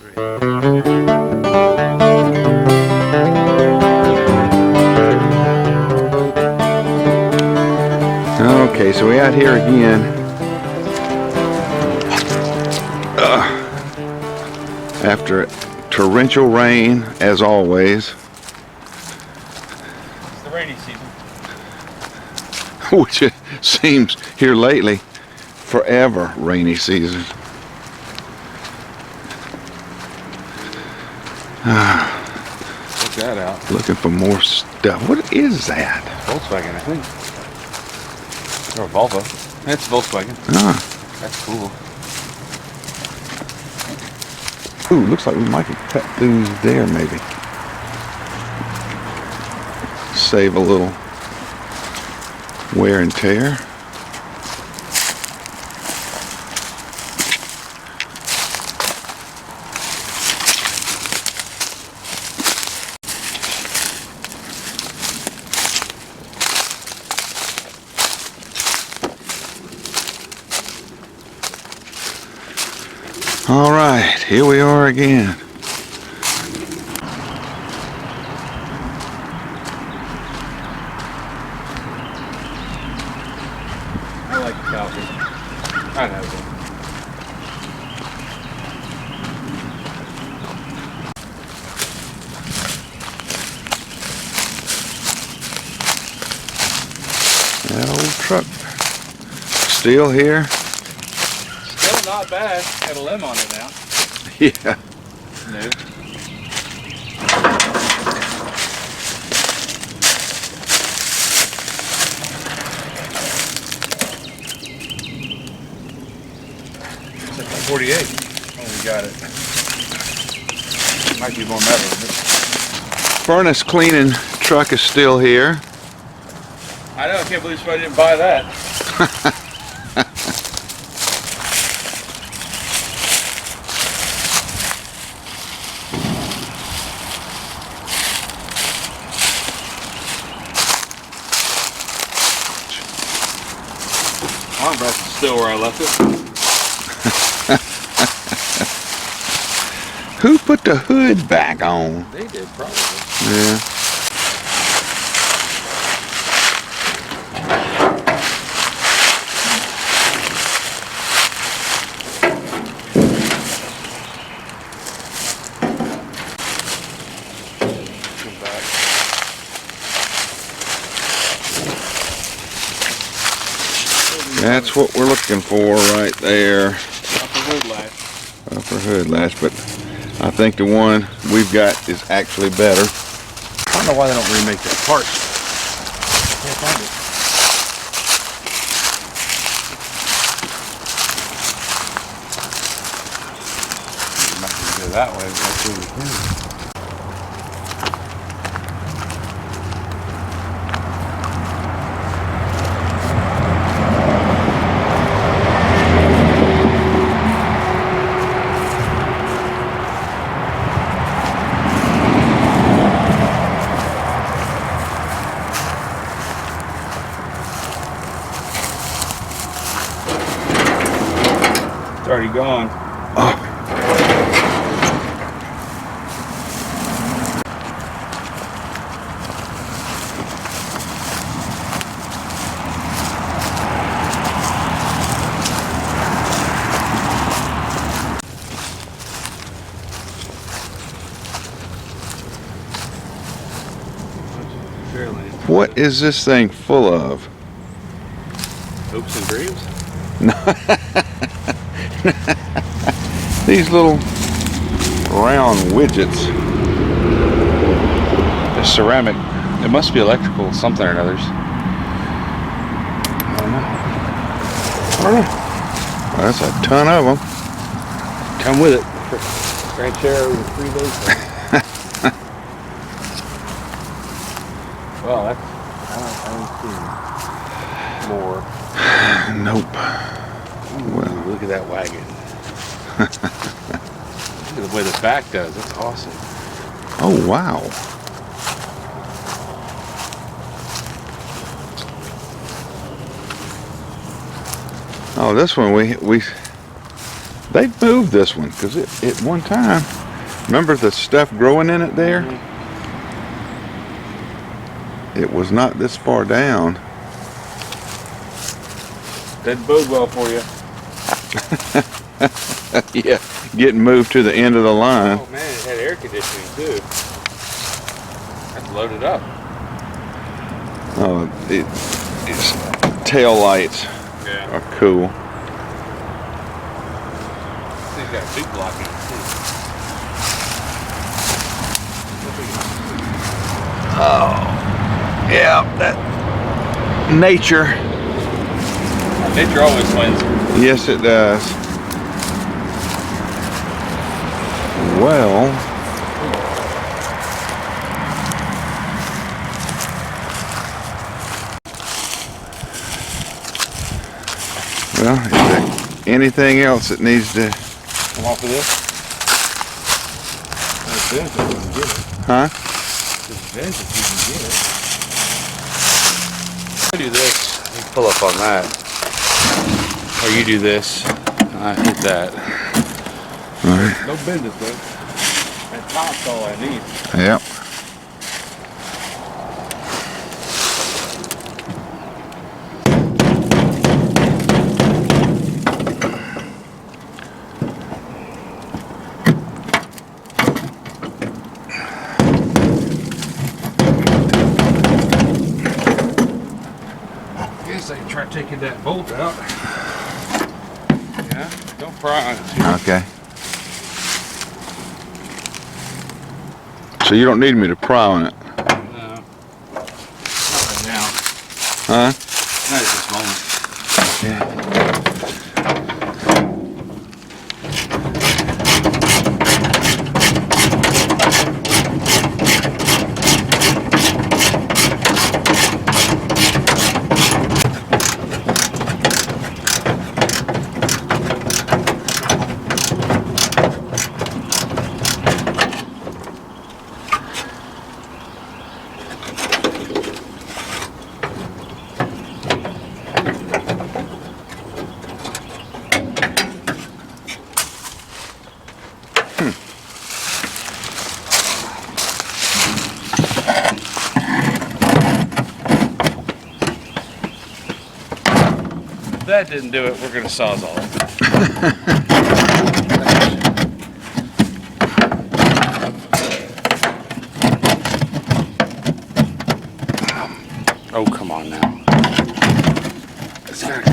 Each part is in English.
Okay, so we're out here again. After torrential rain, as always. It's the rainy season. Which it seems here lately, forever rainy season. Check that out. Looking for more stuff. What is that? Volkswagen, I think. Or a Volvo. That's Volkswagen. Ah. That's cool. Ooh, looks like we might have cut through there maybe. Save a little wear and tear. All right, here we are again. I like coffee. I know them. That old truck still here. Still not bad. Got a limb on it now. Yeah. New. It's at 48 when we got it. Might be more metal in it. Furnace cleaning truck is still here. I know, I can't believe somebody didn't buy that. Arm brass is still where I left it. Who put the hood back on? They did, probably. Yeah. Come back. That's what we're looking for right there. Upper hood latch. Upper hood latch, but I think the one we've got is actually better. I don't know why they don't remake that part. Can't find it. Might have to go that way. That's where we can. It's already gone. Oh. What is this thing full of? Hopes and dreams? These little round widgets. The ceramic. It must be electrical something or others. I don't know. Well, that's a ton of them. Come with it. Grand chair over 3 days. Well, that's. I don't see more. Nope. Ooh, Well. look at that wagon. Look at the way the back does. That's awesome. Oh, wow. Oh, this one we They moved this one because at one time, remember the stuff growing in it there? It was not this far down. Didn't bode well for you. Yeah, getting moved to the end of the line. Oh man, it had air conditioning too. That's loaded up. Oh, its tail lights are cool. It's got a big block in it too. Oh, yeah, that nature. Nature always wins. Yes, it does. Well, is there anything else that needs to Come off of this? There's vents if you can get it. huh? There's vents if you can get it. I do this. You pull up on that. Or you do this. I hit that. All right. No business, man. That top's all I need. Yep. I guess I can try taking that bolt out. Yeah, don't pry on it too. Okay. So you don't need me to pry on it, No. Not right now. huh? Not at this moment. Yeah. If that didn't do it, we're gonna sawzall it. Oh, come on now. It's gotta go.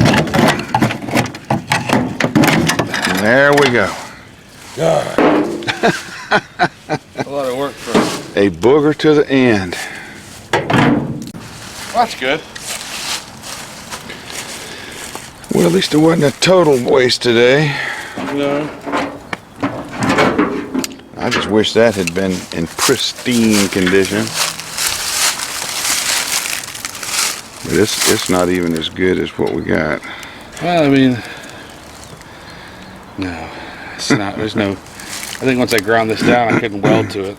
There we go. God. A lot of work for A booger to the end. Well, that's good. Well, at least it wasn't a total waste today. No. I just wish that had been in pristine condition. But it's not even as good as what we got. Well, I mean, no, it's not. There's no. I think once I ground this down, I couldn't weld to it.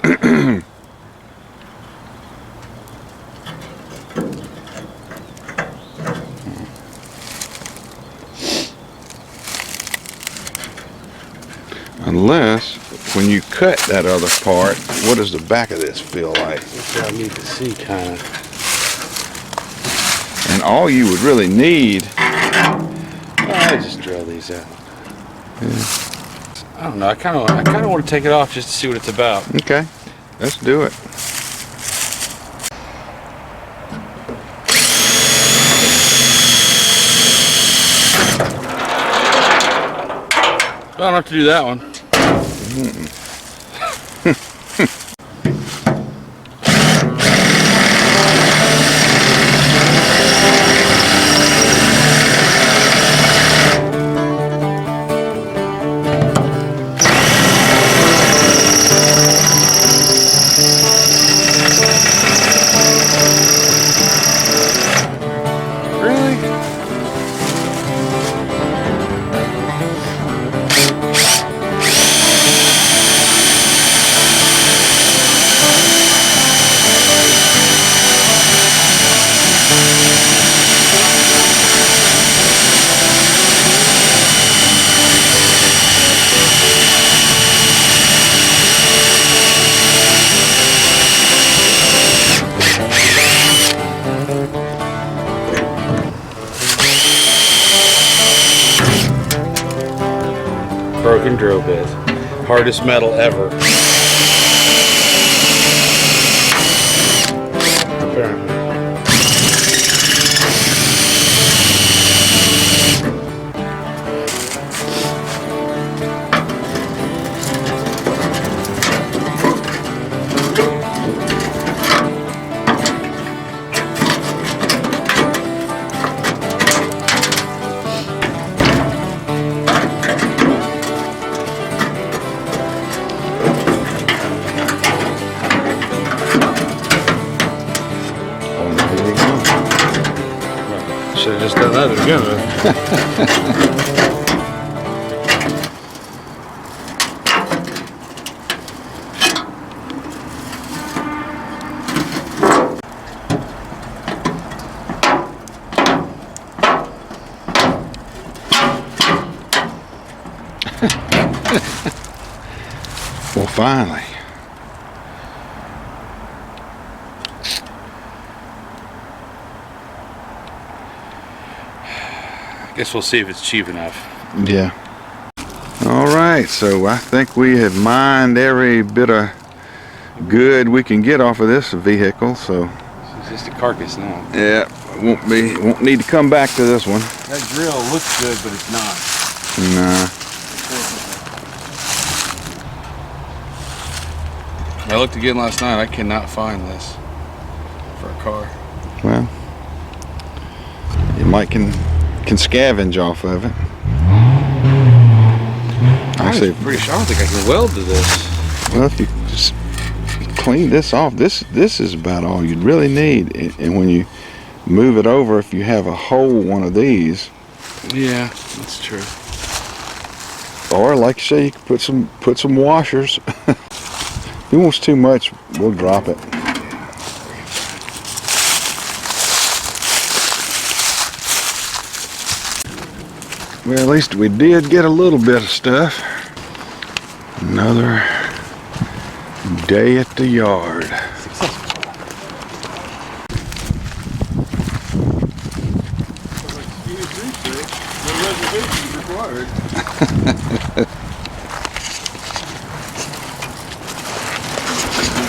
Unless, when you cut that other part, what does the back of this feel like? That's what I need to see, kind of. And all you would really need, I just drill these out. Yeah. I don't know. I kind of want to take it off just to see what it's about. Okay, let's do it. I don't have to do that one. drill bit. Hardest metal ever. Apparently. Should have just done that again. Well, finally. Guess we'll see if it's cheap enough. Yeah. All right, so I think we have mined every bit of good we can get off of this vehicle. So It's just a carcass now. yeah, won't need to come back to this one. That drill looks good, but it's not. Nah. I looked again last night. I cannot find this for a car. Well, you might can scavenge off of it. I'm pretty sure. I don't think I can weld to this. Well, if you just clean this off, this is about all you'd really need. And when you move it over, if you have a whole one of these, Yeah, that's true. or like you say, you can put some washers. If he wants too much, we'll drop it. Well, at least we did get a little bit of stuff. Another day at the yard.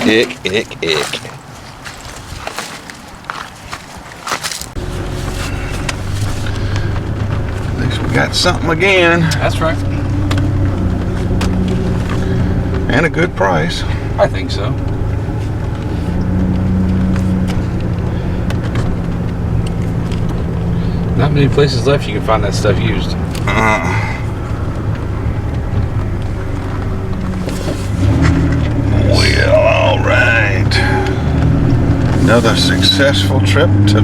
Ick, ick, ick. At least we got something again. That's right. And a good price. I think so. Not many places left you can find that stuff used. Well, all right. Another successful trip to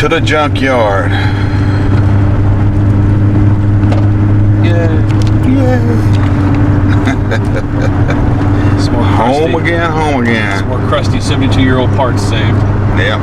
the junkyard. Yeah. Home again, home again. Some more crusty 72-year-old parts saved. Yep.